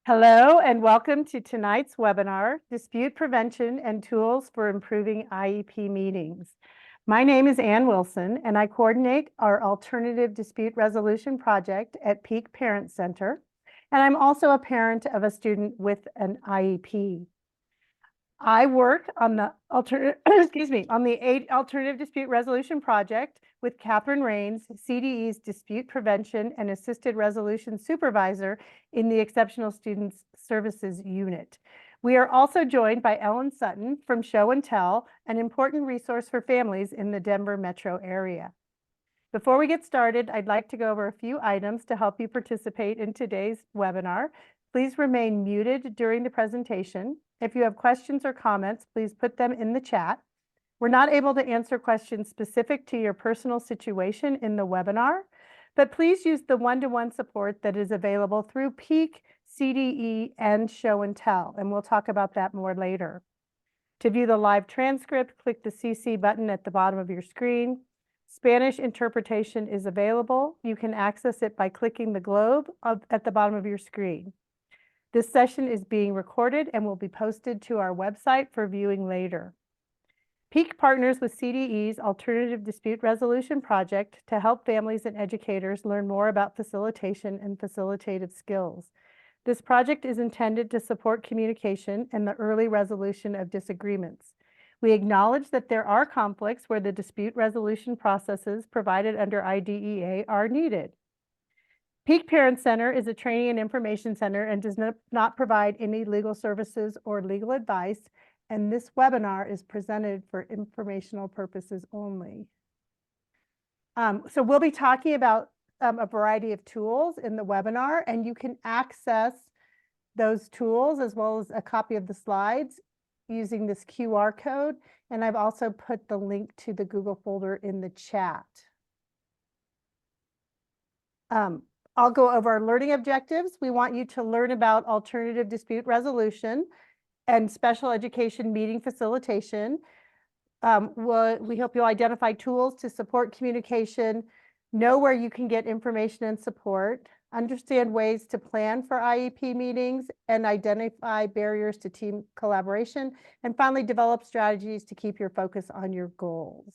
Hello and welcome to tonight's webinar, Dispute Prevention and Tools for Improving IEP Meetings. My name is Ann Wilson and I coordinate our Alternative Dispute Resolution Project at Peak Parent Center, and I'm also a parent of a student with an IEP. I work on the Alternative Dispute Resolution Project with Catherine Rains, CDE's Dispute Prevention and Assisted Resolution Supervisor in the Exceptional Students Services Unit. We are also joined by Ellen Sutton from Show and Tell, an important resource for families in the Denver metro area. Before we get started, I'd like to go over a few items to help you participate in today's webinar. Please remain muted during the presentation. If you have questions or comments, please put them in the chat. We're not able to answer questions specific to your personal situation in the webinar, but please use the one-to-one support that is available through Peak, CDE, and Show and Tell, and we'll talk about that more later. To view the live transcript, click the CC button at the bottom of your screen. Spanish interpretation is available. You can access it by clicking the globe at the bottom of your screen. This session is being recorded and will be posted to our website for viewing later. Peak partners with CDE's Alternative Dispute Resolution Project to help families and educators learn more about facilitation and facilitative skills. This project is intended to support communication and the early resolution of disagreements. We acknowledge that there are conflicts where the dispute resolution processes provided under IDEA are needed. Peak Parent Center is a training and information center and does not provide any legal services or legal advice, and this webinar is presented for informational purposes only. So we'll be talking about a variety of tools in the webinar, and you can access those tools as well as a copy of the slides using this QR code, and I've also put the link to the Google folder in the chat. I'll go over our learning objectives. We want you to learn about alternative dispute resolution and special education meeting facilitation. We hope you'll identify tools to support communication, know where you can get information and support, understand ways to plan for IEP meetings, and identify barriers to team collaboration, and finally develop strategies to keep your focus on your goals.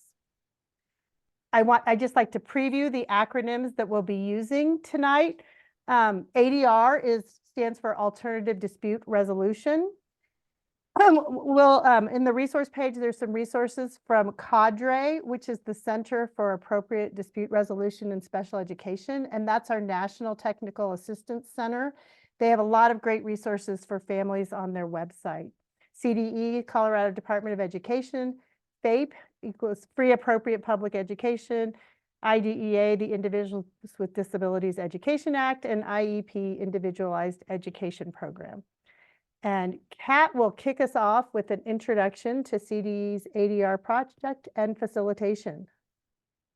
I just like to preview the acronyms that we'll be using tonight. ADR stands for Alternative Dispute Resolution. In the resource page, there's some resources from CADRE, which is the Center for Appropriate Dispute Resolution in Special Education, and that's our National Technical Assistance Center. They have a lot of great resources for families on their website. CDE, Colorado Department of Education, FAPE equals Free Appropriate Public Education, IDEA, the Individuals with Disabilities Education Act, and IEP, Individualized Education Program. And Kat will kick us off with an introduction to CDE's ADR project and facilitation.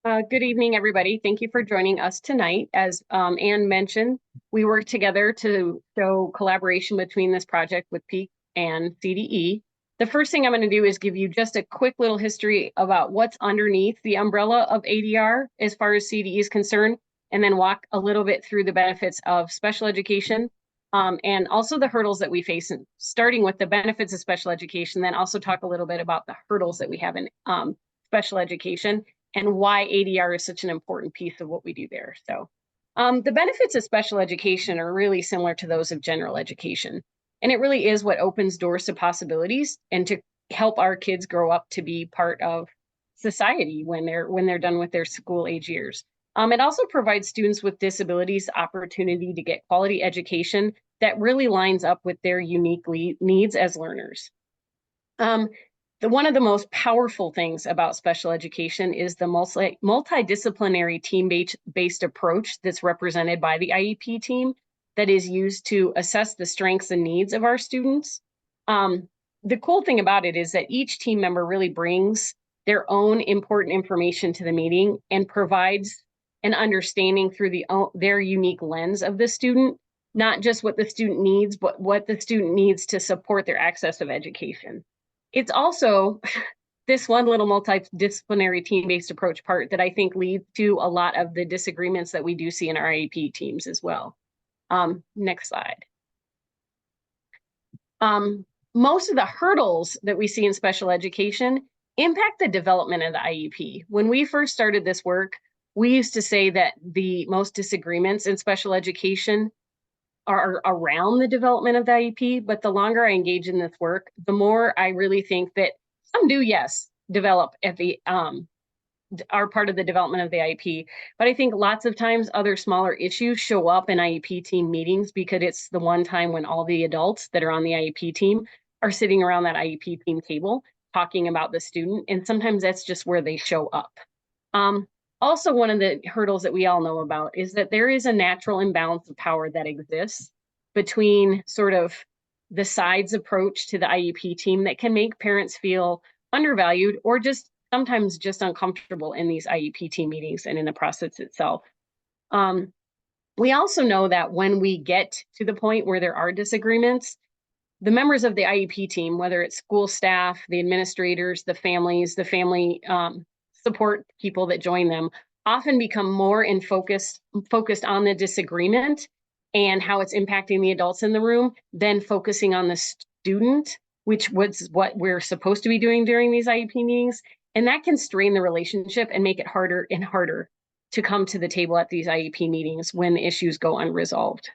Good evening, everybody. Thank you for joining us tonight. As Ann mentioned, we work together to show collaboration between this project with Peak and CDE. The first thing I'm going to do is give you just a quick little history about what's underneath the umbrella of ADR as far as CDE is concerned, and then walk a little bit through the benefits of special education and also the hurdles that we face, starting with the benefits of special education, then also talk a little bit about the hurdles that we have in special education and why ADR is such an important piece of what we do there. So the benefits of special education are really similar to those of general education. And it really is what opens doors to possibilities and to help our kids grow up to be part of society when they're done with their school age years. It also provides students with disabilities opportunity to get quality education that really lines up with their unique needs as learners. One of the most powerful things about special education is the multidisciplinary team-based approach that's represented by the IEP team that is used to assess the strengths and needs of our students. The cool thing about it is that each team member really brings their own important information to the meeting and provides an understanding through their unique lens of the student, not just what the student needs, but what the student needs to support their access of education. It's also this one little multidisciplinary team-based approach part that I think leads to a lot of the disagreements that we do see in our IEP teams as well. Next slide. Most of the hurdles that we see in special education impact the development of the IEP. When we first started this work, we used to say that the most disagreements in special education are around the development of the IEP, but the longer I engage in this work, the more I really think that some do, yes, develop at the are part of the development of the IEP. But I think lots of times other smaller issues show up in IEP team meetings because it's the one time when all the adults that are on the IEP team are sitting around that IEP team table talking about the student. And sometimes that's just where they show up. Also, one of the hurdles that we all know about is that there is a natural imbalance of power that exists between sort of the sides approach to the IEP team that can make parents feel undervalued or just sometimes just uncomfortable in these IEP team meetings and in the process itself. We also know that when we get to the point where there are disagreements, the members of the IEP team, whether it's school staff, the administrators, the family support people that join them, often become more focused on the disagreement and how it's impacting the adults in the room than focusing on the student, which was what we're supposed to be doing during these IEP meetings. And that can strain the relationship and make it harder and harder to come to the table at these IEP meetings when issues go unresolved.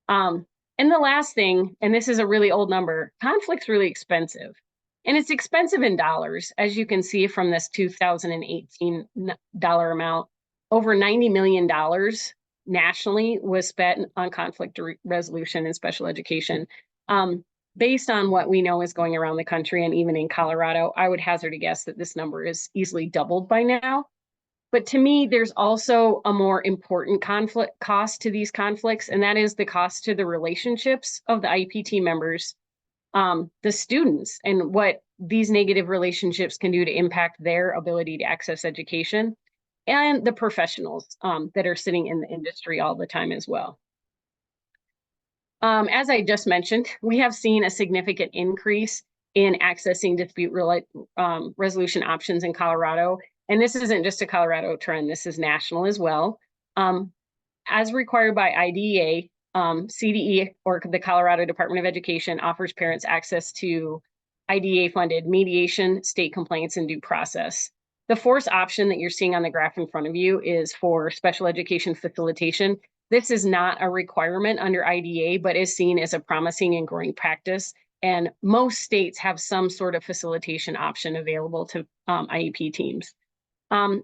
And the last thing, and this is a really old number, conflict's really expensive. And it's expensive in dollars, as you can see from this 2018 dollar amount. Over $90 million nationally was spent on conflict resolution in special education. Based on what we know is going around the country and even in Colorado, I would hazard a guess that this number is easily doubled by now. But to me, there's also a more important cost to these conflicts, and that is the cost to the relationships of the IEP team members, the students, and what these negative relationships can do to impact their ability to access education, and the professionals that are sitting in the industry all the time as well. As I just mentioned, we have seen a significant increase in accessing dispute resolution options in Colorado. And this isn't just a Colorado trend, this is national as well. As required by IDEA, CDE, or the Colorado Department of Education, offers parents access to IDEA-funded mediation, state complaints, and due process. The fourth option that you're seeing on the graph in front of you is for special education facilitation. This is not a requirement under IDEA, but is seen as a promising and growing practice. And most states have some sort of facilitation option available to IEP teams.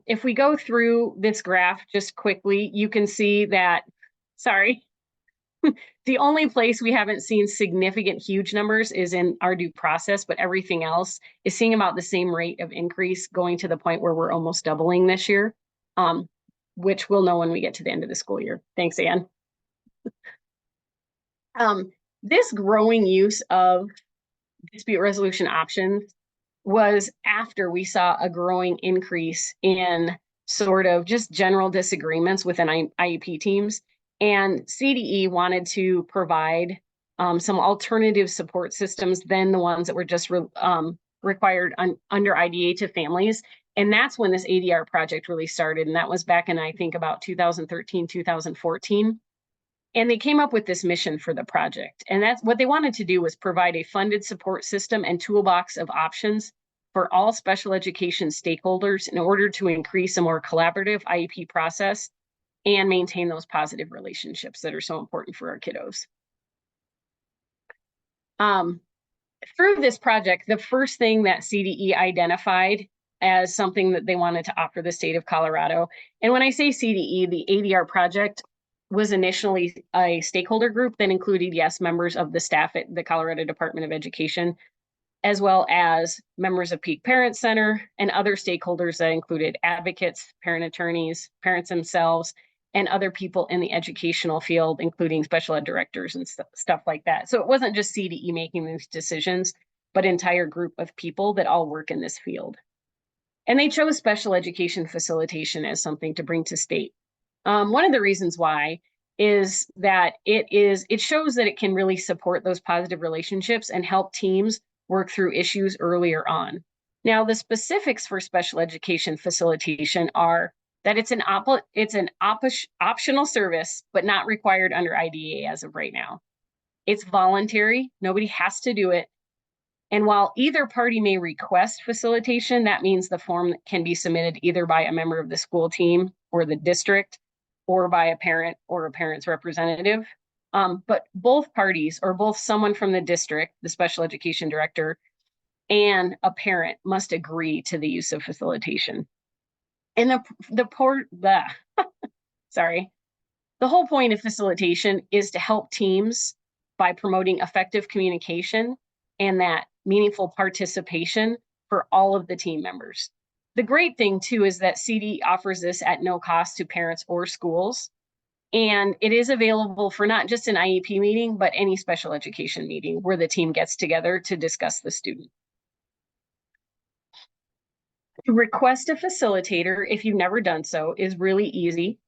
If we go through this graph just quickly, you can see that, the only place we haven't seen significant huge numbers is in our due process, but everything else is seeing about the same rate of increase, going to the point where we're almost doubling this year, which we'll know when we get to the end of the school year. Thanks, Anne. This growing use of dispute resolution options was after we saw a growing increase in sort of just general disagreements within IEP teams. And CDE wanted to provide some alternative support systems than the ones that were just required under IDEA to families. And that's when this ADR project really started. And that was back in, I think, about 2013, 2014. And they came up with this mission for the project. And that's what they wanted to do, was provide a funded support system and toolbox of options for all special education stakeholders in order to increase a more collaborative IEP process and maintain those positive relationships that are so important for our kiddos. Through this project, the first thing that CDE identified as something that they wanted to offer the state of Colorado, and when I say CDE, the ADR project was initially a stakeholder group that included, yes, members of the staff at the Colorado Department of Education, as well as members of Peak Parent Center and other stakeholders that included advocates, parent attorneys, parents themselves, and other people in the educational field, including special ed directors and stuff like that. So it wasn't just CDE making these decisions, but an entire group of people that all work in this field. And they chose special education facilitation as something to bring to state. One of the reasons why is that it shows that it can really support those positive relationships and help teams work through issues earlier on. Now, the specifics for special education facilitation are that it's an optional service, but not required under IDEA as of right now. It's voluntary. Nobody has to do it. And while either party may request facilitation, that means the form can be submitted either by a member of the school team or the district, or by a parent or a parent's representative. But both parties, or both someone from the district, the special education director, and a parent must agree to the use of facilitation. And sorry. The whole point of facilitation is to help teams by promoting effective communication and that meaningful participation for all of the team members. The great thing too is that CDE offers this at no cost to parents or schools. And it is available for not just an IEP meeting, but any special education meeting where the team gets together to discuss the student. To request a facilitator, if you've never done so, is really easy.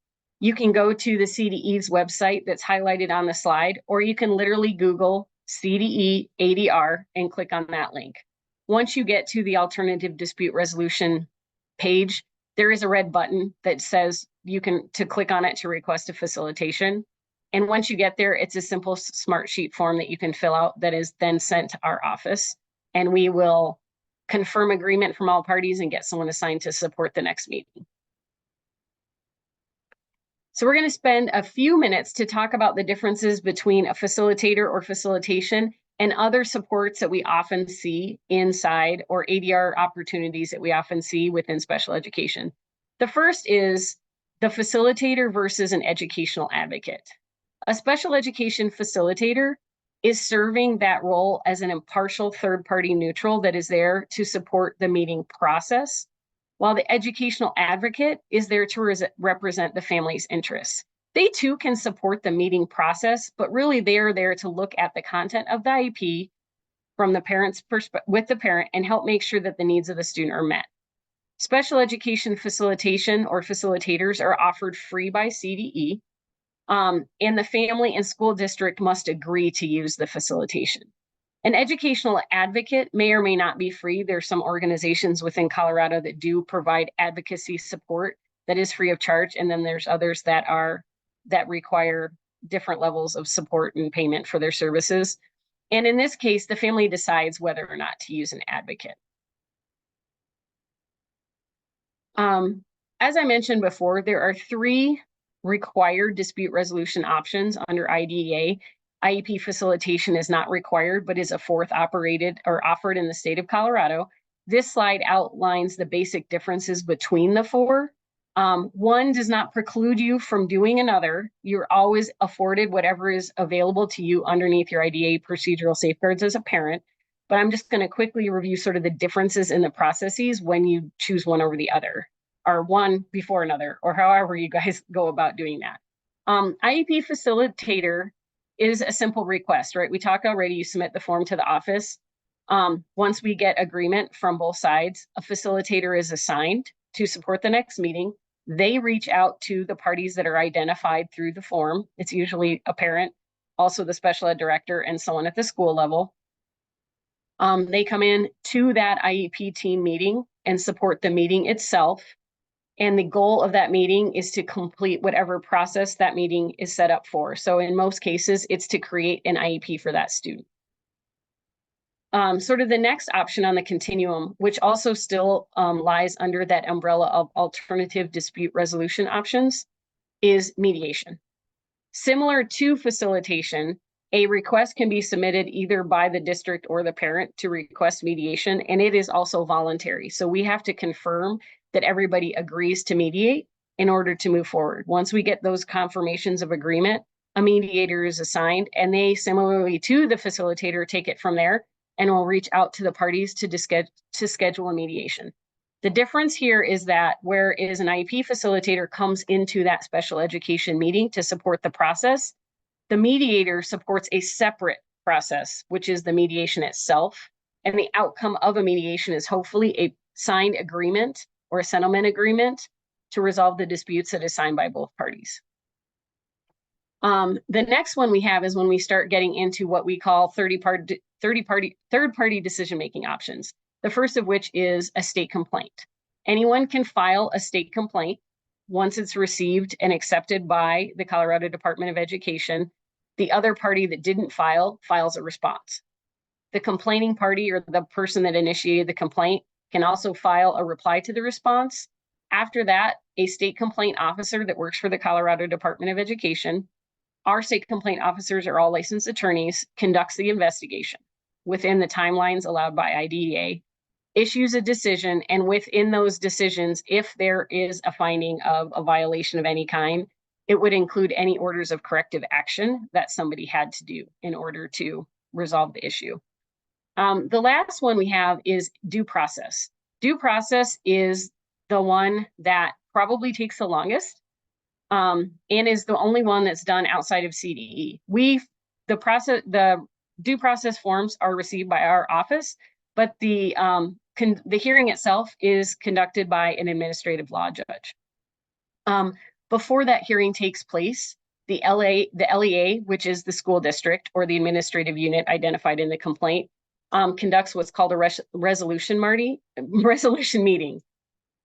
You can go to the CDE's website that's highlighted on the slide, or you can literally Google CDE ADR and click on that link. Once you get to the alternative dispute resolution page, there is a red button that says to click on it to request a facilitation. And once you get there, it's a simple smart sheet form that you can fill out that is then sent to our office, and we will confirm agreement from all parties and get someone assigned to support the next meeting. So we're going to spend a few minutes to talk about the differences between a facilitator or facilitation and other supports that we often see inside, or ADR opportunities that we often see within special education. The first is the facilitator versus an educational advocate. A special education facilitator is serving that role as an impartial third-party neutral that is there to support the meeting process, while the educational advocate is there to represent the family's interests. They too can support the meeting process, but really they are there to look at the content of the IEP from the parent's perspective, with the parent, and help make sure that the needs of the student are met. Special education facilitation or facilitators are offered free by CDE, and the family and school district must agree to use the facilitation. An educational advocate may or may not be free. There's some organizations within Colorado that do provide advocacy support that is free of charge, and then there's others that require different levels of support and payment for their services. And in this case, the family decides whether or not to use an advocate. As I mentioned before, there are 3 required dispute resolution options under IDEA. IEP facilitation is not required, but is a 4th operated or offered in the state of Colorado. This slide outlines the basic differences between the 4. One does not preclude you from doing another. You're always afforded whatever is available to you underneath your IDEA procedural safeguards as a parent. But I'm just going to quickly review sort of the differences in the processes when you choose one over the other, or one before another, or however you guys go about doing that. IEP facilitator is a simple request, right? We talked already, you submit the form to the office. Once we get agreement from both sides, a facilitator is assigned to support the next meeting. They reach out to the parties that are identified through the form. It's usually a parent, also the special ed director, and someone at the school level. They come in to that IEP team meeting and support the meeting itself. And the goal of that meeting is to complete whatever process that meeting is set up for. So in most cases, it's to create an IEP for that student. Sort of the next option on the continuum, which also still lies under that umbrella of alternative dispute resolution options, is mediation. Similar to facilitation, a request can be submitted either by the district or the parent to request mediation, and it is also voluntary. So we have to confirm that everybody agrees to mediate in order to move forward. Once we get those confirmations of agreement, a mediator is assigned, and they, similarly to the facilitator, take it from there and will reach out to the parties to schedule a mediation. The difference here is that whereas an IEP facilitator comes into that special education meeting to support the process, the mediator supports a separate process, which is the mediation itself. And the outcome of a mediation is hopefully a signed agreement or a settlement agreement to resolve the disputes that is signed by both parties. The next one we have is when we start getting into what we call third-party decision-making options. The first of which is a state complaint. Anyone can file a state complaint once it's received and accepted by the Colorado Department of Education. the other party that didn't file files a response. The complaining party, or the person that initiated the complaint, can also file a reply to the response. After that, a state complaint officer that works for the Colorado Department of Education, our state complaint officers are all licensed attorneys, conducts the investigation within the timelines allowed by IDEA, issues a decision, and within those decisions, if there is a finding of a violation of any kind, it would include any orders of corrective action that somebody had to do in order to resolve the issue. The last one we have is due process. Due process is the one that probably takes the longest, and is the only one that's done outside of CDE. The due process forms are received by our office, but the hearing itself is conducted by an administrative law judge. Before that hearing takes place, the LEA, which is the school district or the administrative unit identified in the complaint, conducts what's called a resolution meeting.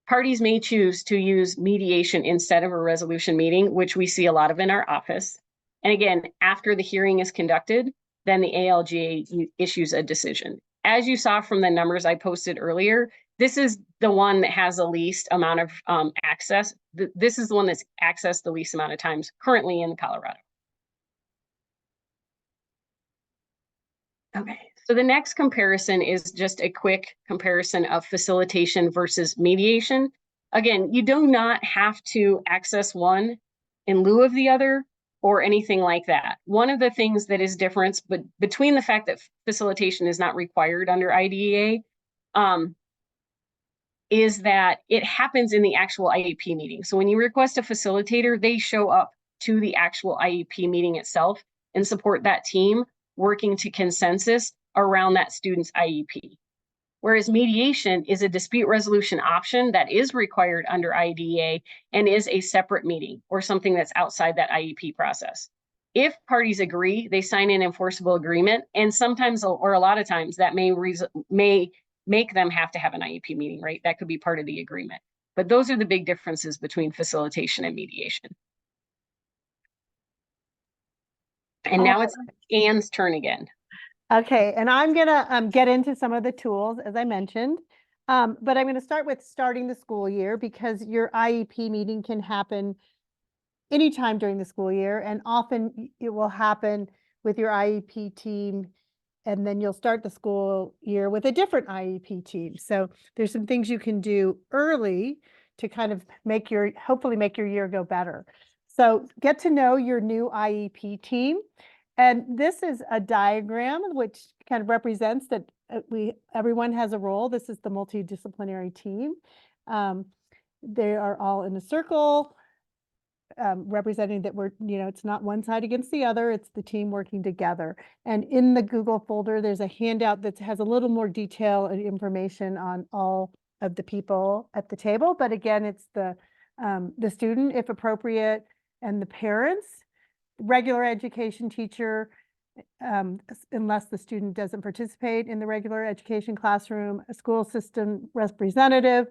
Parties may choose to use mediation instead of a resolution meeting, which we see a lot of in our office. And again, after the hearing is conducted, then the ALJ issues a decision. As you saw from the numbers I posted earlier, this is the one that has the least amount of access. This is the one that's accessed the least amount of times currently in Colorado. Okay, so the next comparison is just a quick comparison of facilitation versus mediation. Again, you do not have to access one in lieu of the other or anything like that. One of the things that is different, but between the fact that facilitation is not required under IDEA, is that it happens in the actual IEP meeting. So when you request a facilitator, they show up to the actual IEP meeting itself and support that team working to consensus around that student's IEP. Whereas mediation is a dispute resolution option that is required under IDEA and is a separate meeting or something that's outside that IEP process. If parties agree, they sign an enforceable agreement, and sometimes, or a lot of times, that may make them have to have an IEP meeting, right? That could be part of the agreement. But those are the big differences between facilitation and mediation. And now it's Anne's turn again. Okay, and I'm gonna get into some of the tools, as I mentioned. But I'm gonna start with starting the school year, because your IEP meeting can happen anytime during the school year, and often it will happen with your IEP team, and then you'll start the school year with a different IEP team. So there's some things you can do early to kind of hopefully make your year go better. So get to know your new IEP team. And this is a diagram which kind of represents that everyone has a role. This is the multidisciplinary team. They are all in a circle, representing that it's not one side against the other, it's the team working together. And in the Google folder, there's a handout that has a little more detail and information on all of the people at the table. But again, it's the student, if appropriate, and the parents, regular education teacher, unless the student doesn't participate in the regular education classroom, a school system representative.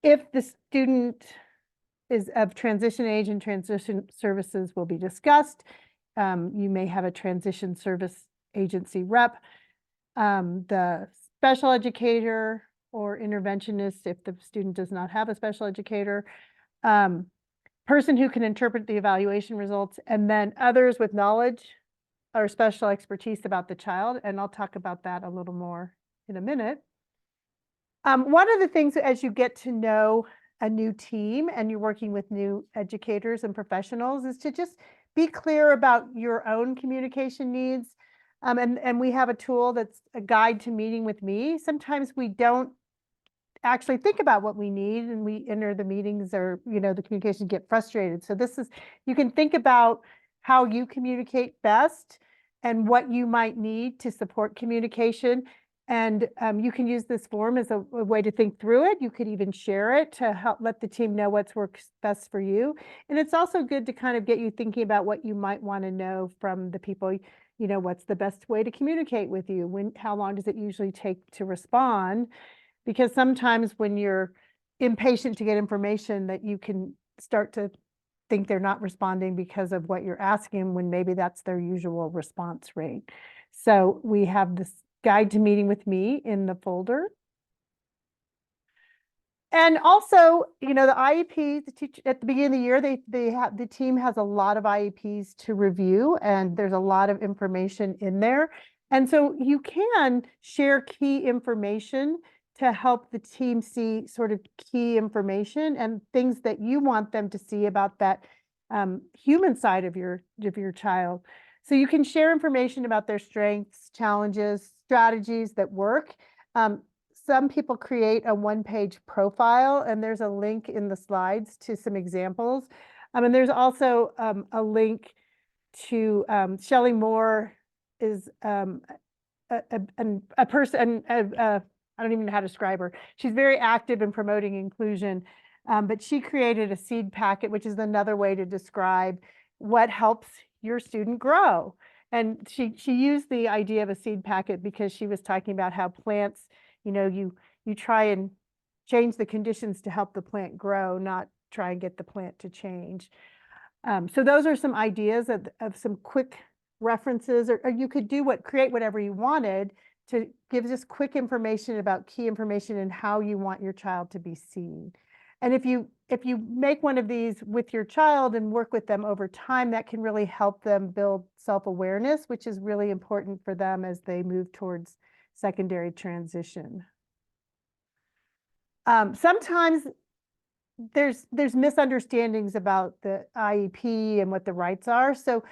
If the student is of transition age, and transition services will be discussed, you may have a transition service agency rep, the special educator or interventionist if the student does not have a special educator, person who can interpret the evaluation results, and then others with knowledge or special expertise about the child. And I'll talk about that a little more in a minute. One of the things as you get to know a new team and you're working with new educators and professionals is to just be clear about your own communication needs. And we have a tool that's a guide to meeting with me. Sometimes we don't actually think about what we need, and we enter the meetings, or the communication get frustrated. So you can think about how you communicate best and what you might need to support communication. And you can use this form as a way to think through it. You could even share it to help let the team know what works best for you. And it's also good to kind of get you thinking about what you might want to know from the people. What's the best way to communicate with you? How long does it usually take to respond? Because sometimes when you're impatient to get information, that you can start to think they're not responding because of what you're asking when maybe that's their usual response rate. So we have this guide to meeting with me in the folder. And also, you know, the IEP, at the beginning of the year, the team has a lot of IEPs to review, and there's a lot of information in there. And so you can share key information to help the team see sort of key information and things that you want them to see about that human side of your child. So you can share information about their strengths, challenges, strategies that work. Some people create a one-page profile, and there's a link in the slides to some examples. And there's also a link to Shelley Moore is a person, I don't even know how to describe her. She's very active in promoting inclusion, but she created a seed packet, which is another way to describe what helps your student grow. And she used the idea of a seed packet because she was talking about how plants, you know, you try and change the conditions to help the plant grow, not try and get the plant to change. So those are some ideas of some quick references, or you could create whatever you wanted to give just quick information about key information and how you want your child to be seen. And if you make one of these with your child and work with them over time, that can really help them build self-awareness, which is really important for them as they move towards secondary transition. Sometimes there's misunderstandings about the IEP and what the rights are. So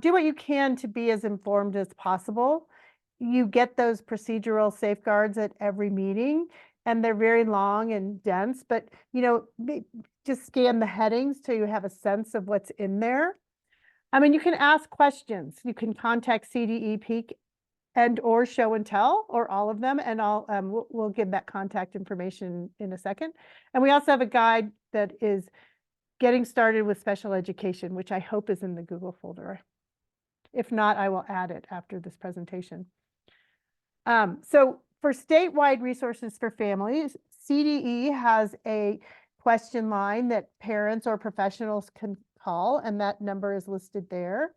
do what you can to be as informed as possible. You get those procedural safeguards at every meeting, and they're very long and dense, but you know, just scan the headings so you have a sense of what's in there. I mean, you can ask questions. You can contact CDE Peak and/or Show and Tell, or all of them, and we'll give that contact information in a second. And we also have a guide that is getting started with special education, which I hope is in the Google folder. If not, I will add it after this presentation. So for statewide resources for families, CDE has a question line that parents or professionals can call, and that number is listed there.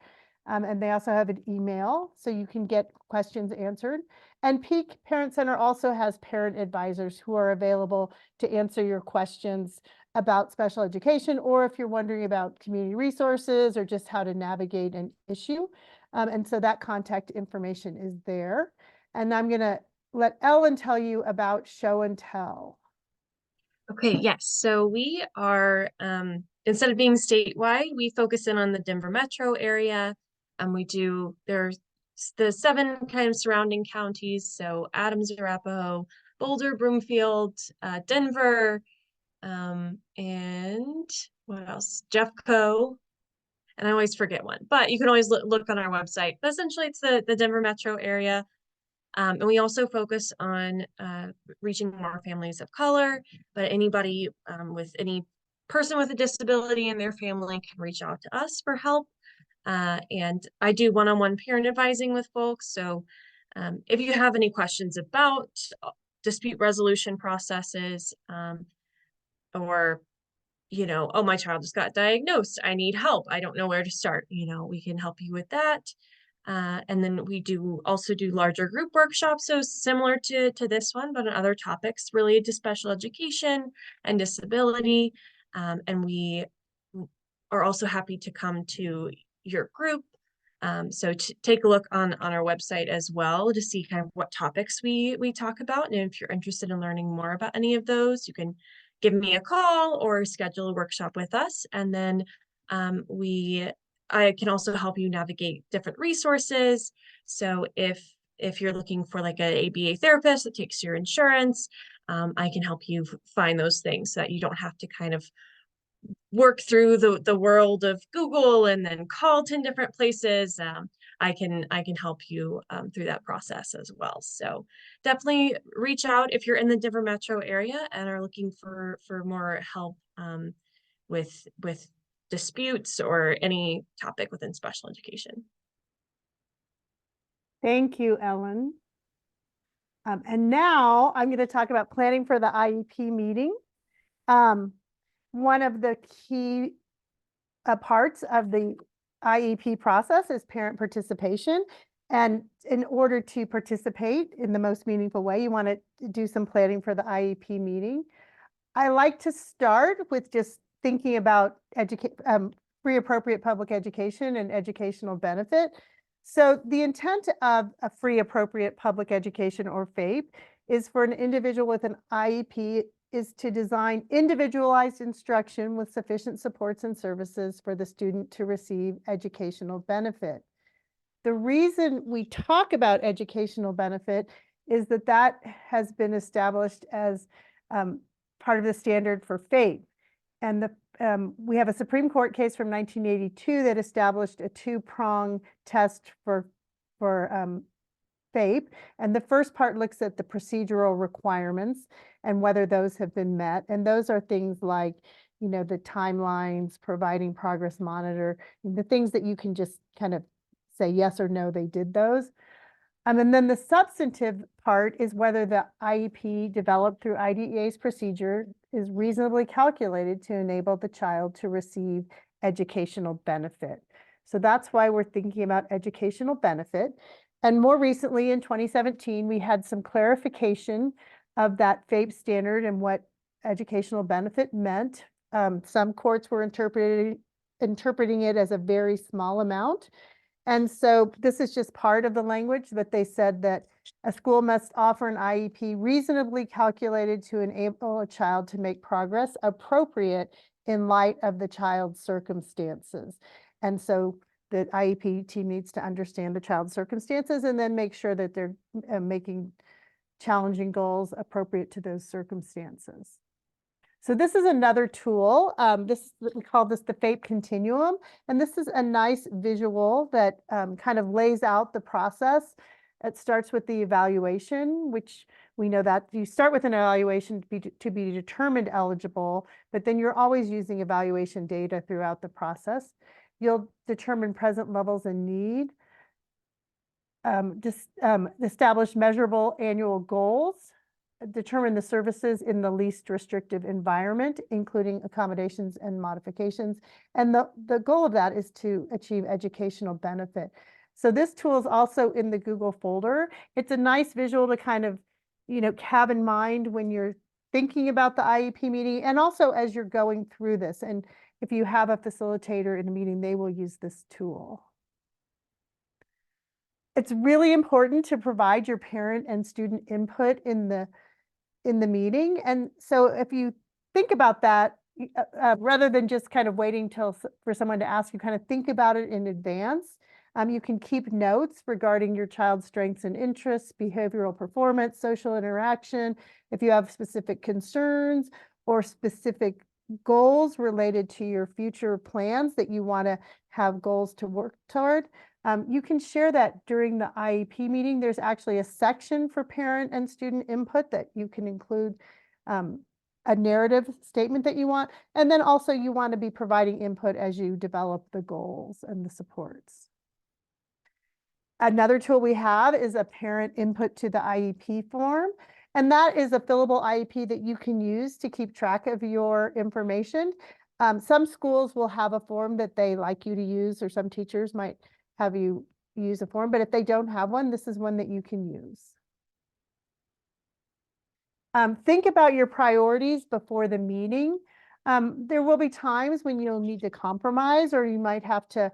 And they also have an email, so you can get questions answered. And Peak Parent Center also has parent advisors who are available to answer your questions about special education, or if you're wondering about community resources or just how to navigate an issue. And so that contact information is there. And I'm going to let Ellen tell you about Show and Tell. Okay, yes. So we are, instead of being statewide, we focus in on the Denver metro area. There's the 7 kind of surrounding counties. So Adams, Arapahoe, Boulder, Broomfield, Denver, and what else? Jeffco. And I always forget one, but you can always look on our website. But essentially, it's the Denver metro area. And we also focus on reaching more families of color, but anybody with any person with a disability in their family can reach out to us for help. And I do one-on-one parent advising with folks. So if you have any questions about dispute resolution processes, or, you know, oh, my child just got diagnosed, I need help, I don't know where to start, you know, we can help you with that. And then we also do larger group workshops, so similar to this one, but on other topics related to special education and disability. And we are also happy to come to your group. So take a look on our website as well to see kind of what topics we talk about. And if you're interested in learning more about any of those, you can give me a call or schedule a workshop with us. And then I can also help you navigate different resources. So if you're looking for like an ABA therapist that takes your insurance, I can help you find those things so that you don't have to kind of work through the world of Google and then call 10 different places. I can help you through that process as well. So definitely reach out if you're in the Denver metro area and are looking for more help with disputes or any topic within special education. Thank you, Ellen. And now I'm going to talk about planning for the IEP meeting. One of the key parts of the IEP process is parent participation. And in order to participate in the most meaningful way, you want to do some planning for the IEP meeting. I like to start with just thinking about free appropriate public education and educational benefit. So the intent of a free appropriate public education, or FAPE, is for an individual with an IEP is to design individualized instruction with sufficient supports and services for the student to receive educational benefit. The reason we talk about educational benefit is that that has been established as part of the standard for FAPE. And we have a Supreme Court case from 1982 that established a two-prong test for FAPE. And the first part looks at the procedural requirements and whether those have been met. And those are things like, you know, the timelines, providing progress monitor, the things that you can just kind of say yes or no, they did those. And then the substantive part is whether the IEP developed through IDEA's procedure is reasonably calculated to enable the child to receive educational benefit. So that's why we're thinking about educational benefit. And more recently, in 2017, we had some clarification of that FAPE standard and what educational benefit meant. Some courts were interpreting it as a very small amount. And so this is just part of the language, but they said that a school must offer an IEP reasonably calculated to enable a child to make progress appropriate in light of the child's circumstances. And so the IEP team needs to understand the child's circumstances and then make sure that they're making challenging goals appropriate to those circumstances. So this is another tool. We call this the FAPE continuum. And this is a nice visual that kind of lays out the process. It starts with the evaluation, which we know that you start with an evaluation to be determined eligible, but then you're always using evaluation data throughout the process. You'll determine present levels and need, establish measurable annual goals, determine the services in the least restrictive environment, including accommodations and modifications. And the goal of that is to achieve educational benefit. So this tool is also in the Google folder. It's a nice visual to kind of, you know, have in mind when you're thinking about the IEP meeting and also as you're going through this. And if you have a facilitator in a meeting, they will use this tool. It's really important to provide your parent and student input in the meeting. And so if you think about that, rather than just kind of waiting for someone to ask you, kind of think about it in advance. You can keep notes regarding your child's strengths and interests, behavioral performance, social interaction. If you have specific concerns or specific goals related to your future plans that you want to have goals to work toward, you can share that during the IEP meeting. There's actually a section for parent and student input that you can include a narrative statement that you want. And then also you want to be providing input as you develop the goals and the supports. Another tool we have is a parent input to the IEP form. And that is a fillable IEP that you can use to keep track of your information. Some schools will have a form that they like you to use, or some teachers might have you use a form, but if they don't have one, this is one that you can use. Think about your priorities before the meeting. There will be times when you'll need to compromise, or you might have to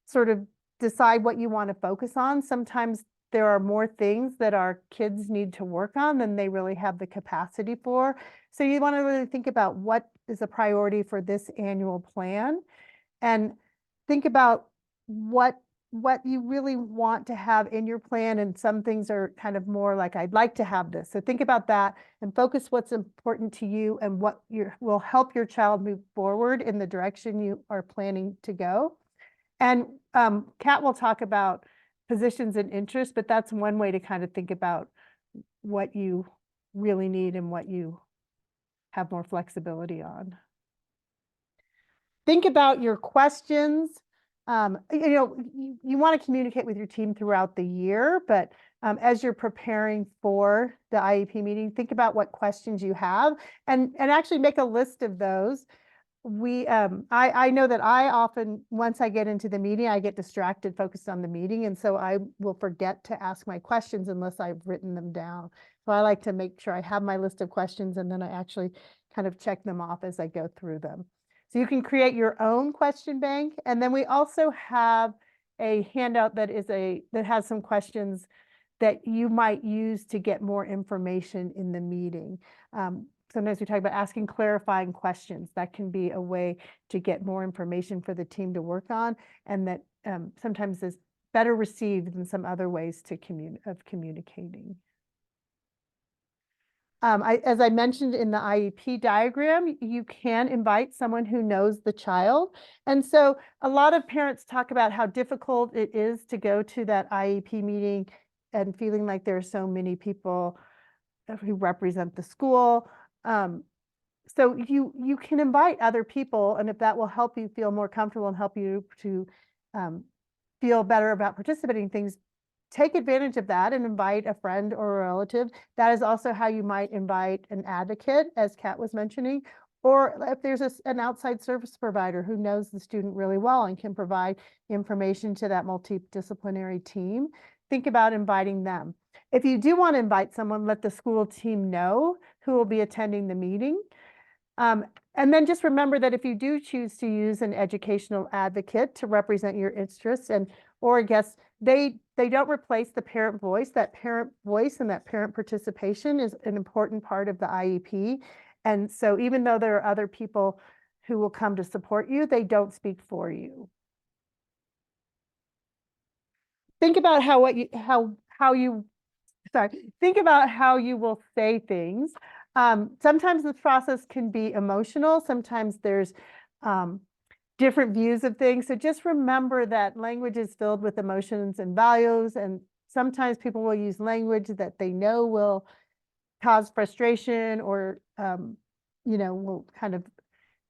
sort of decide what you want to focus on. Sometimes there are more things that our kids need to work on than they really have the capacity for. So you want to really think about what is a priority for this annual plan, and think about what you really want to have in your plan. And some things are kind of more like, I'd like to have this. So think about that and focus what's important to you and what will help your child move forward in the direction you are planning to go. And Kat will talk about positions and interests, but that's one way to kind of think about what you really need and what you have more flexibility on. Think about your questions. You want to communicate with your team throughout the year, but as you're preparing for the IEP meeting, think about what questions you have and actually make a list of those. I know that I often, once I get into the meeting, I get distracted, focused on the meeting. And so I will forget to ask my questions unless I've written them down. So I like to make sure I have my list of questions and then I actually kind of check them off as I go through them. So you can create your own question bank. And then we also have a handout that has some questions that you might use to get more information in the meeting. Sometimes we talk about asking clarifying questions. That can be a way to get more information for the team to work on, and that sometimes is better received than some other ways to communicating. As I mentioned in the IEP diagram, you can invite someone who knows the child. And so a lot of parents talk about how difficult it is to go to that IEP meeting and feeling like there are so many people who represent the school. So you can invite other people, and if that will help you feel more comfortable and help you to feel better about participating in things, take advantage of that and invite a friend or a relative. That is also how you might invite an advocate, as Kat was mentioning, or if there's an outside service provider who knows the student really well and can provide information to that multidisciplinary team, think about inviting them. If you do want to invite someone, let the school team know who will be attending the meeting. And then just remember that if you do choose to use an educational advocate to represent your interests or guests, they don't replace the parent voice. That parent voice and that parent participation is an important part of the IEP. And so even though there are other people who will come to support you, they don't speak for you. Think about think about how you will say things. Sometimes this process can be emotional. Sometimes there's different views of things. So just remember that language is filled with emotions and values. And sometimes people will use language that they know will cause frustration or, will kind of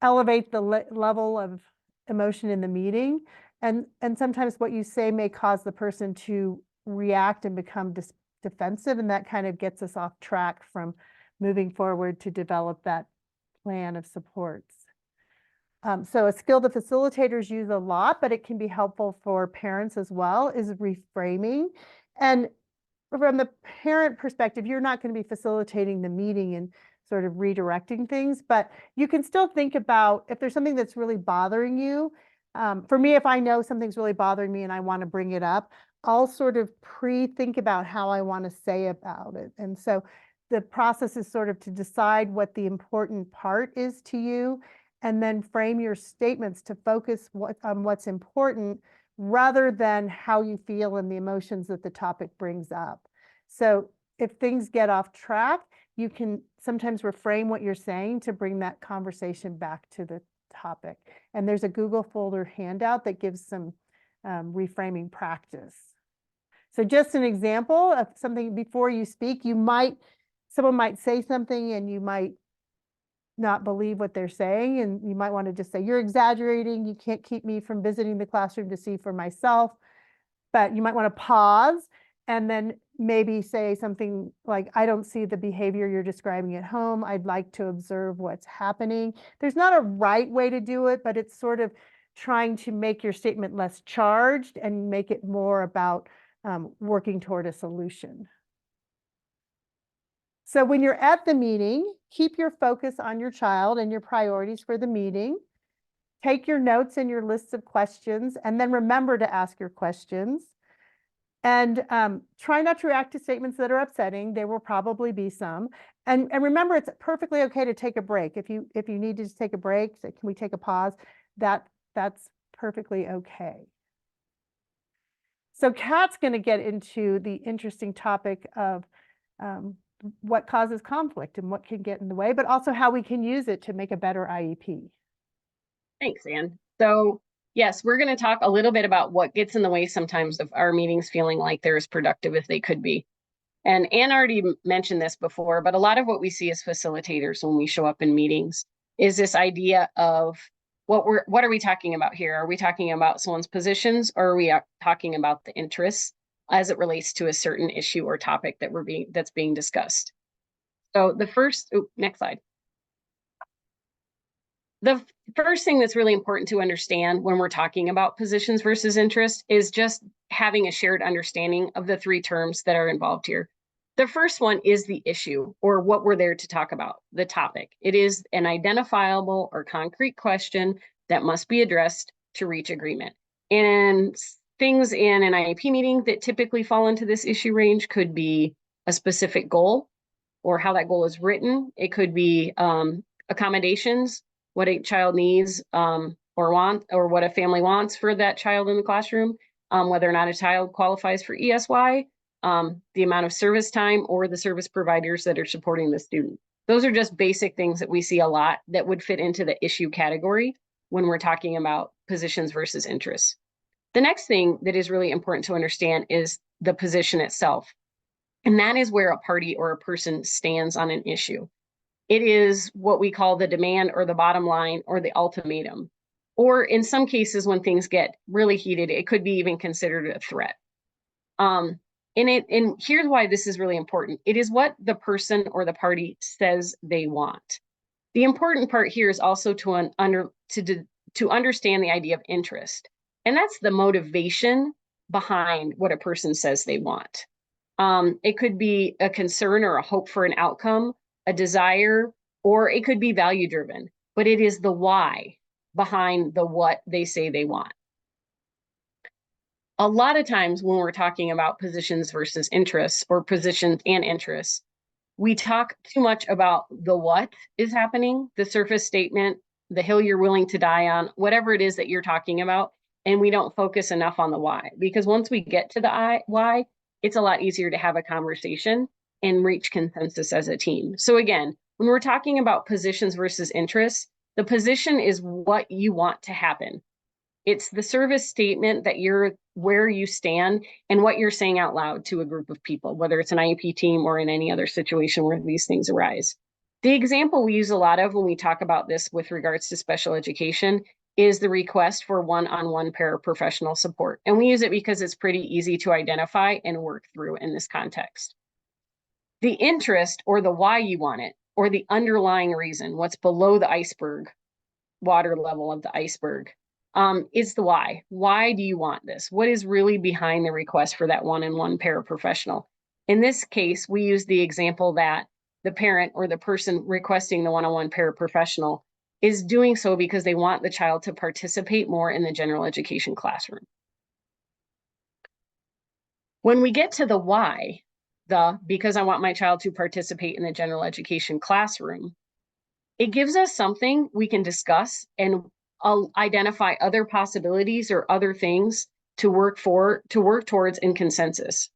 elevate the level of emotion in the meeting. And sometimes what you say may cause the person to react and become defensive, and that kind of gets us off track from moving forward to develop that plan of supports. So a skill the facilitators use a lot, but it can be helpful for parents as well, is reframing. And from the parent perspective, you're not going to be facilitating the meeting and sort of redirecting things, but you can still think about if there's something that's really bothering you. For me, if I know something's really bothering me and I want to bring it up, I'll sort of think about how I want to say about it. And so the process is sort of to decide what the important part is to you, and then frame your statements to focus on what's important rather than how you feel and the emotions that the topic brings up. So if things get off track, you can sometimes reframe what you're saying to bring that conversation back to the topic. And there's a Google folder handout that gives some reframing practice. So just an example of something before you speak, someone might say something and you might not believe what they're saying, and you might want to just say, you're exaggerating, you can't keep me from visiting the classroom to see for myself. But you might want to pause and then maybe say something like, I don't see the behavior you're describing at home. I'd like to observe what's happening. There's not a right way to do it, but it's sort of trying to make your statement less charged and make it more about working toward a solution. So when you're at the meeting, keep your focus on your child and your priorities for the meeting. Take your notes and your lists of questions, and then remember to ask your questions. And try not to react to statements that are upsetting. There will probably be some. And remember, it's perfectly okay to take a break. If you need to just take a break, so can we take a pause? That's perfectly okay. So Kat's going to get into the interesting topic of what causes conflict and what can get in the way, but also how we can use it to make a better IEP. Thanks, Anne. So yes, we're going to talk a little bit about what gets in the way sometimes of our meetings feeling like they're as productive as they could be. And Anne already mentioned this before, but a lot of what we see as facilitators when we show up in meetings is this idea of what are we talking about here? Are we talking about someone's positions, or are we talking about the interests as it relates to a certain issue or topic that's being discussed? So the first, next slide. The first thing that's really important to understand when we're talking about positions versus interest is just having a shared understanding of the three terms that are involved here. The first one is the issue, or what we're there to talk about, the topic. It is an identifiable or concrete question that must be addressed to reach agreement. And things in an IEP meeting that typically fall into this issue range could be a specific goal or how that goal is written. It could be accommodations, what a child needs or want, or what a family wants for that child in the classroom, whether or not a child qualifies for ESY, the amount of service time, or the service providers that are supporting the student. Those are just basic things that we see a lot that would fit into the issue category when we're talking about positions versus interests. The next thing that is really important to understand is the position itself. And that is where a party or a person stands on an issue. It is what we call the demand or the bottom line or the ultimatum. Or in some cases, when things get really heated, it could be even considered a threat. And here's why this is really important. It is what the person or the party says they want. The important part here is also to understand the idea of interest. And that's the motivation behind what a person says they want. It could be a concern or a hope for an outcome, a desire, or it could be value driven, but it is the why behind the what they say they want. A lot of times when we're talking about positions versus interests, or positions and interests, we talk too much about the what is happening, the surface statement, the hill you're willing to die on, whatever it is that you're talking about, and we don't focus enough on the why. Because once we get to the why, it's a lot easier to have a conversation and reach consensus as a team. So again, when we're talking about positions versus interests, the position is what you want to happen. It's the service statement that you're where you stand and what you're saying out loud to a group of people, whether it's an IEP team or in any other situation where these things arise. The example we use a lot of when we talk about this with regards to special education is the request for one-on-one paraprofessional support. And we use it because it's pretty easy to identify and work through in this context. The interest, or the why you want it, or the underlying reason, what's below the iceberg, water level of the iceberg, is the why. Why do you want this? What is really behind the request for that one-on-one paraprofessional? In this case, we use the example that the parent or the person requesting the one-on-one paraprofessional is doing so because they want the child to participate more in the general education classroom. When we get to the why, because I want my child to participate in the general education classroom, it gives us something we can discuss and identify other possibilities or other things to work towards in consensus.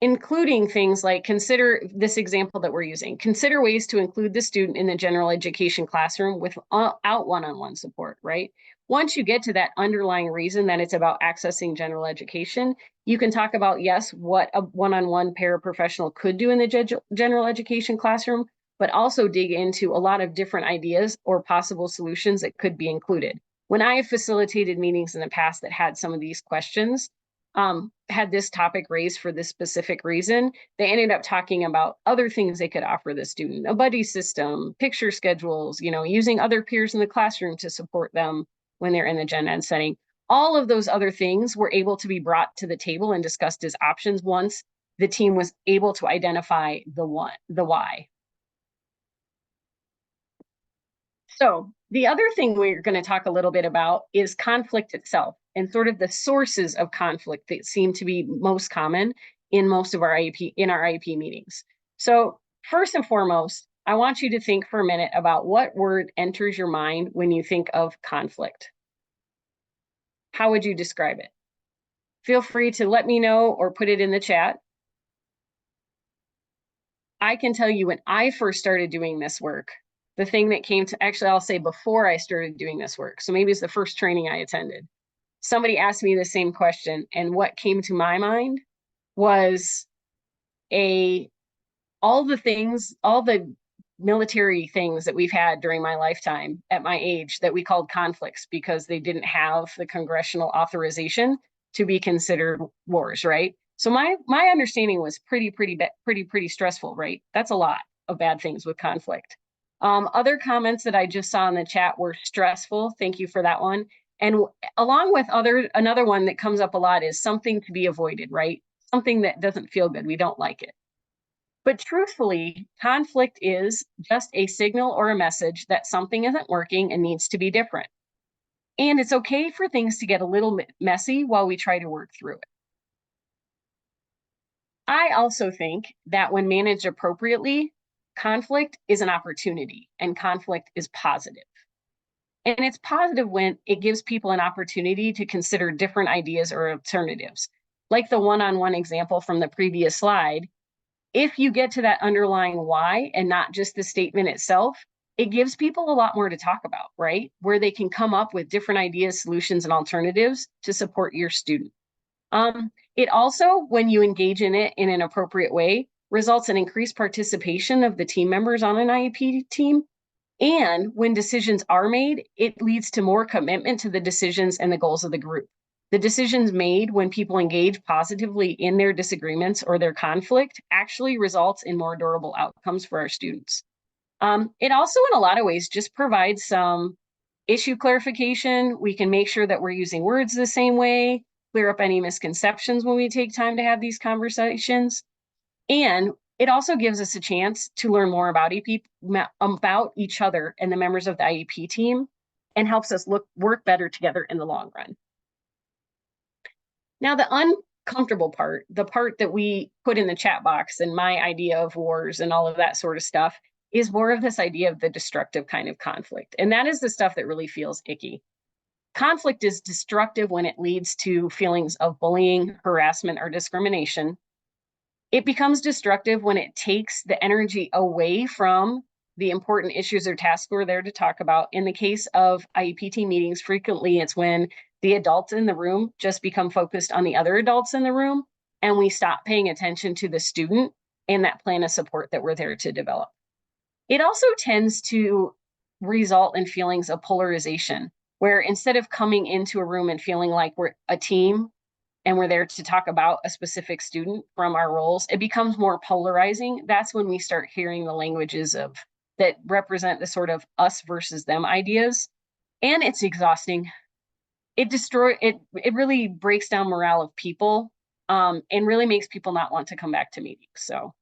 Including things like, consider this example that we're using, consider ways to include the student in the general education classroom without one-on-one support, right? Once you get to that underlying reason that it's about accessing general education, you can talk about, yes, what a one-on-one paraprofessional could do in the general education classroom, but also dig into a lot of different ideas or possible solutions that could be included. When I have facilitated meetings in the past that had some of these questions, had this topic raised for this specific reason, they ended up talking about other things they could offer the student, a buddy system, picture schedules, using other peers in the classroom to support them when they're in the gen ed setting. All of those other things were able to be brought to the table and discussed as options once the team was able to identify the why. So the other thing we're going to talk a little bit about is conflict itself and sort of the sources of conflict that seem to be most common in most of our IEP meetings. So first and foremost, I want you to think for a minute about what word enters your mind when you think of conflict. How would you describe it? Feel free to let me know or put it in the chat. I can tell you when I first started doing this work, the thing that came to, actually, I'll say before I started doing this work, so maybe it's the first training I attended, somebody asked me the same question, and what came to my mind was all the military things that we've had during my lifetime at my age that we called conflicts because they didn't have the congressional authorization to be considered wars, right? So my understanding was pretty stressful, right? That's a lot of bad things with conflict. Other comments that I just saw in the chat were stressful. Thank you for that one. And along with another one that comes up a lot is something to be avoided, right? Something that doesn't feel good. We don't like it. But truthfully, conflict is just a signal or a message that something isn't working and needs to be different. And it's okay for things to get a little messy while we try to work through it. I also think that when managed appropriately, conflict is an opportunity and conflict is positive. And it's positive when it gives people an opportunity to consider different ideas or alternatives. Like the one-on-one example from the previous slide, if you get to that underlying why and not just the statement itself, it gives people a lot more to talk about, right? Where they can come up with different ideas, solutions, and alternatives to support your student. It also, when you engage in it in an appropriate way, results in increased participation of the team members on an IEP team. And when decisions are made, it leads to more commitment to the decisions and the goals of the group. The decisions made when people engage positively in their disagreements or their conflict actually results in more durable outcomes for our students. It also, in a lot of ways, just provides some issue clarification. We can make sure that we're using words the same way, clear up any misconceptions when we take time to have these conversations. And it also gives us a chance to learn more about each other and the members of the IEP team, and helps us work better together in the long run. Now, the uncomfortable part, the part that we put in the chat box and my idea of wars and all of that sort of stuff, is more of this idea of the destructive kind of conflict. And that is the stuff that really feels icky. Conflict is destructive when it leads to feelings of bullying, harassment, or discrimination. It becomes destructive when it takes the energy away from the important issues or tasks we're there to talk about. In the case of IEP team meetings, frequently it's when the adults in the room just become focused on the other adults in the room, and we stop paying attention to the student and that plan of support that we're there to develop. It also tends to result in feelings of polarization, where instead of coming into a room and feeling like we're a team and we're there to talk about a specific student from our roles, it becomes more polarizing. That's when we start hearing the languages that represent the sort of us versus them ideas. And it's exhausting. It really breaks down morale of people, and really makes people not want to come back to meetings. So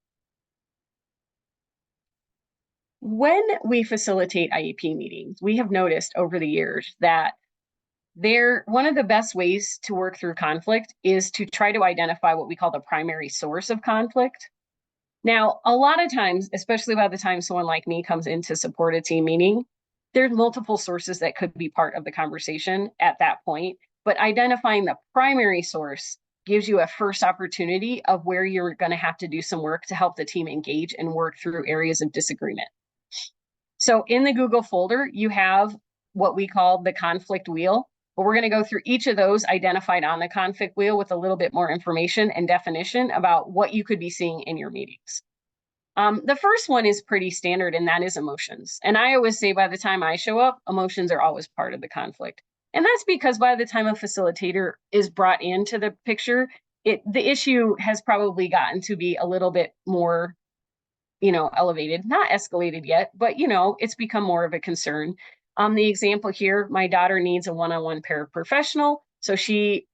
when we facilitate IEP meetings, we have noticed over the years that one of the best ways to work through conflict is to try to identify what we call the primary source of conflict. Now, a lot of times, especially by the time someone like me comes in to support a team meeting, there's multiple sources that could be part of the conversation at that point, but identifying the primary source gives you a first opportunity of where you're going to have to do some work to help the team engage and work through areas of disagreement. So in the Google folder, you have what we call the conflict wheel, but we're going to go through each of those identified on the conflict wheel with a little bit more information and definition about what you could be seeing in your meetings. The first one is pretty standard, and that is emotions. And I always say by the time I show up, emotions are always part of the conflict. And that's because by the time a facilitator is brought into the picture, the issue has probably gotten to be a little bit more elevated, not escalated yet, but it's become more of a concern. The example here, my daughter needs a one-on-one paraprofessional so she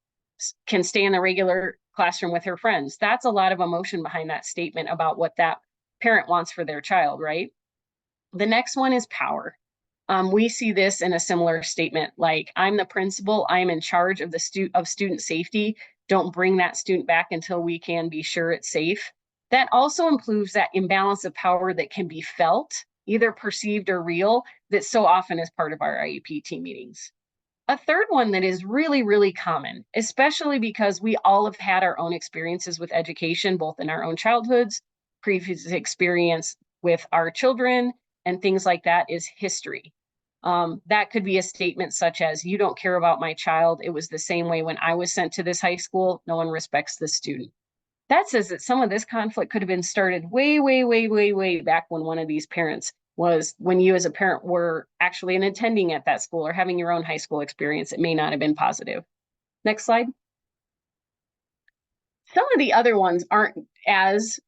can stay in the regular classroom with her friends. That's a lot of emotion behind that statement about what that parent wants for their child, right? The next one is power. We see this in a similar statement, like, I'm the principal, I'm in charge of student safety. Don't bring that student back until we can be sure it's safe. That also includes that imbalance of power that can be felt, either perceived or real, that so often is part of our IEP team meetings. A third one that is really, really common, especially because we all have had our own experiences with education, both in our own childhoods, previous experience with our children, and things like that, is history. That could be a statement such as, you don't care about my child. It was the same way when I was sent to this high school. No one respects the student. That says that some of this conflict could have been started way, way, way, way, way back when one of these parents when you as a parent were actually an attending at that school or having your own high school experience. It may not have been positive. Next slide. Some of the other ones aren't as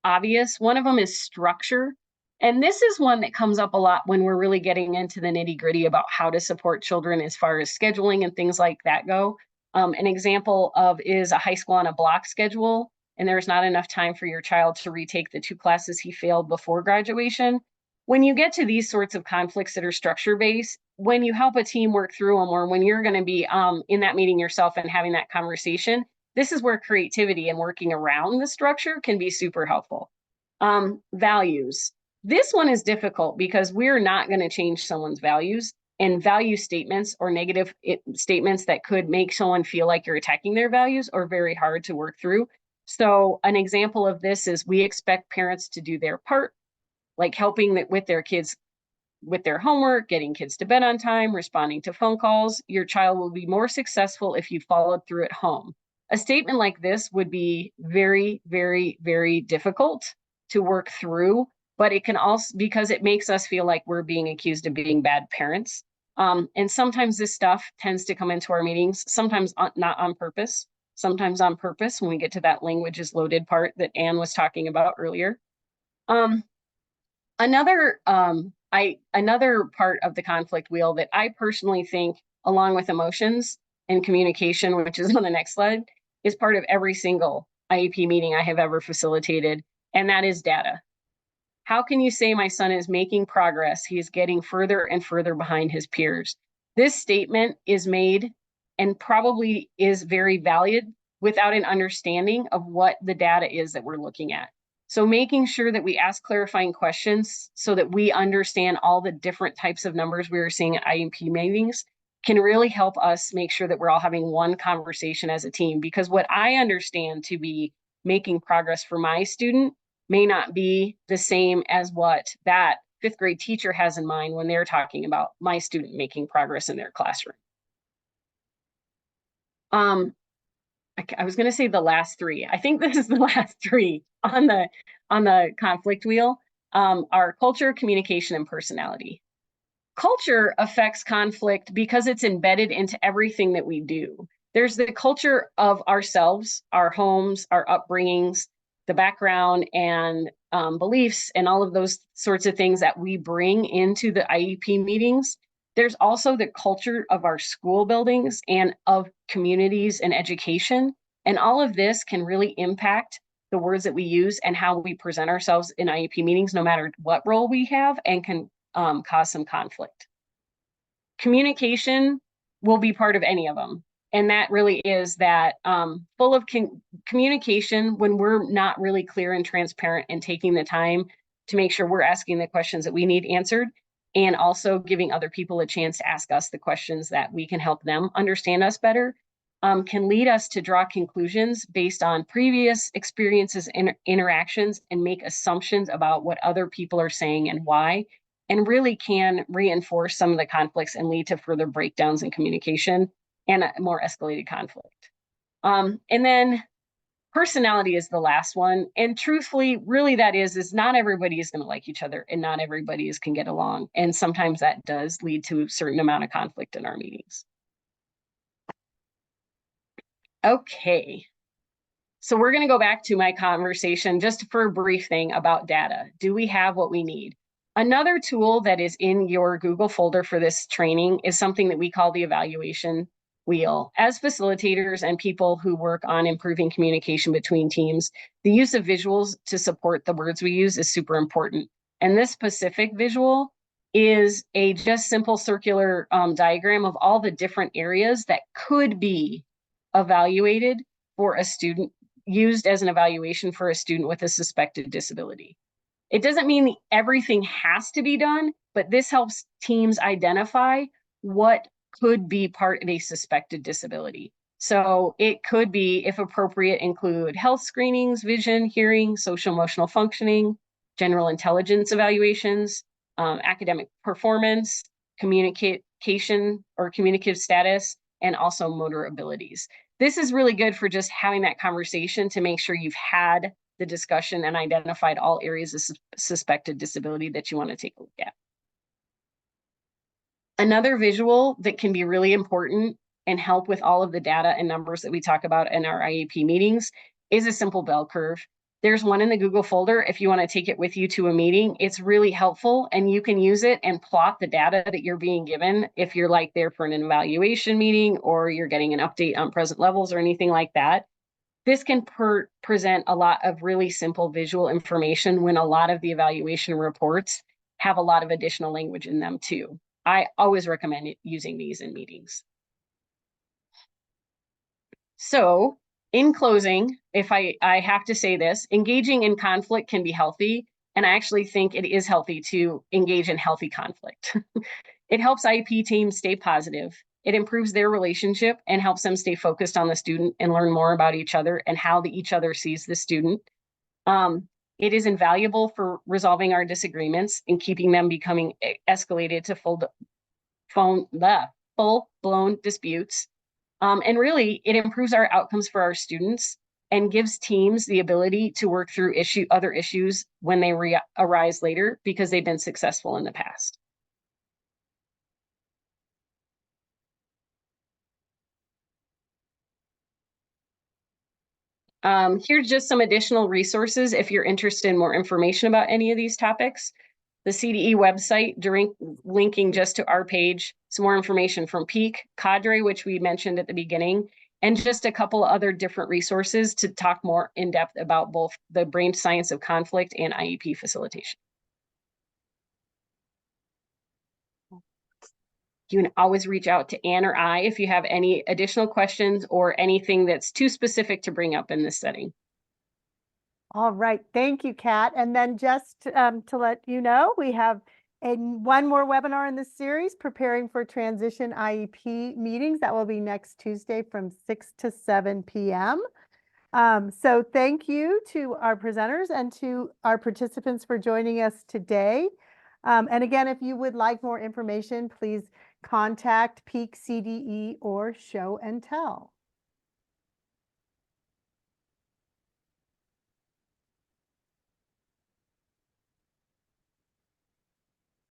obvious. One of them is structure. And this is one that comes up a lot when we're really getting into the nitty-gritty about how to support children as far as scheduling and things like that go. An example of is a high school on a block schedule, and there's not enough time for your child to retake the 2 classes he failed before graduation. When you get to these sorts of conflicts that are structure-based, when you help a team work through them, or when you're going to be in that meeting yourself and having that conversation, this is where creativity and working around the structure can be super helpful. Values. This one is difficult because we're not going to change someone's values, and value statements or negative statements that could make someone feel like you're attacking their values are very hard to work through. So an example of this is we expect parents to do their part, like helping with their kids with their homework, getting kids to bed on time, responding to phone calls. Your child will be more successful if you followed through at home. A statement like this would be very, very, very difficult to work through, but it can also, because it makes us feel like we're being accused of being bad parents. And sometimes this stuff tends to come into our meetings, sometimes not on purpose, sometimes on purpose when we get to that language is loaded part that Anne was talking about earlier. Another part of the conflict wheel that I personally think, along with emotions and communication, which is on the next slide, is part of every single IEP meeting I have ever facilitated, and that is data. How can you say my son is making progress? He is getting further and further behind his peers. This statement is made and probably is very valid without an understanding of what the data is that we're looking at. So making sure that we ask clarifying questions so that we understand all the different types of numbers we are seeing at IEP meetings can really help us make sure that we're all having one conversation as a team. Because what I understand to be making progress for my student may not be the same as what that 5th grade teacher has in mind when they're talking about my student making progress in their classroom. I was going to say the last 3. I think this is the last 3 on the conflict wheel. Are culture, communication, and personality. Culture affects conflict because it's embedded into everything that we do. There's the culture of ourselves, our homes, our upbringings, the background and beliefs, and all of those sorts of things that we bring into the IEP meetings. There's also the culture of our school buildings and of communities and education. And all of this can really impact the words that we use and how we present ourselves in IEP meetings, no matter what role we have, and can cause some conflict. Communication will be part of any of them. And that really is that full of communication when we're not really clear and transparent and taking the time to make sure we're asking the questions that we need answered, and also giving other people a chance to ask us the questions that we can help them understand us better, can lead us to draw conclusions based on previous experiences and interactions and make assumptions about what other people are saying and why, and really can reinforce some of the conflicts and lead to further breakdowns in communication and a more escalated conflict. And then personality is the last one. And truthfully, really that is not everybody is going to like each other, and not everybody can get along. And sometimes that does lead to a certain amount of conflict in our meetings. Okay. So we're going to go back to my conversation just for a brief thing about data. Do we have what we need? Another tool that is in your Google folder for this training is something that we call the evaluation wheel. As facilitators and people who work on improving communication between teams, the use of visuals to support the words we use is super important. And this specific visual is a just simple circular diagram of all the different areas that could be evaluated for a student, used as an evaluation for a student with a suspected disability. It doesn't mean everything has to be done, but this helps teams identify what could be part of a suspected disability. So it could be, if appropriate, include health screenings, vision, hearing, social emotional functioning, general intelligence evaluations, academic performance, communication or communicative status, and also motor abilities. This is really good for just having that conversation to make sure you've had the discussion and identified all areas of suspected disability that you want to take a look at. Another visual that can be really important and help with all of the data and numbers that we talk about in our IEP meetings is a simple bell curve. There's one in the Google folder if you want to take it with you to a meeting. It's really helpful, and you can use it and plot the data that you're being given if you're like there for an evaluation meeting or you're getting an update on present levels or anything like that. This can present a lot of really simple visual information when a lot of the evaluation reports have a lot of additional language in them too. I always recommend using these in meetings. So in closing, if I have to say this, engaging in conflict can be healthy. And I actually think it is healthy to engage in healthy conflict. It helps IEP teams stay positive. It improves their relationship and helps them stay focused on the student and learn more about each other and how each other sees the student. It is invaluable for resolving our disagreements and keeping them becoming escalated to full-blown disputes. And really, it improves our outcomes for our students and gives teams the ability to work through other issues when they arise later because they've been successful in the past. Here's just some additional resources if you're interested in more information about any of these topics. The CDE website, linking just to our page, some more information from Peak, Cadre, which we mentioned at the beginning, and just a couple other different resources to talk more in depth about both the brain science of conflict and IEP facilitation. You can always reach out to Ann or I if you have any additional questions or anything that's too specific to bring up in this setting. All right, thank you, Kat. And then just to let you know, we have one more webinar in this series, Preparing for Transition IEP Meetings. That will be next Tuesday from 6 to 7 p.m. So thank you to our presenters and to our participants for joining us today. And again, if you would like more information, please contact Peak CDE or Show and Tell.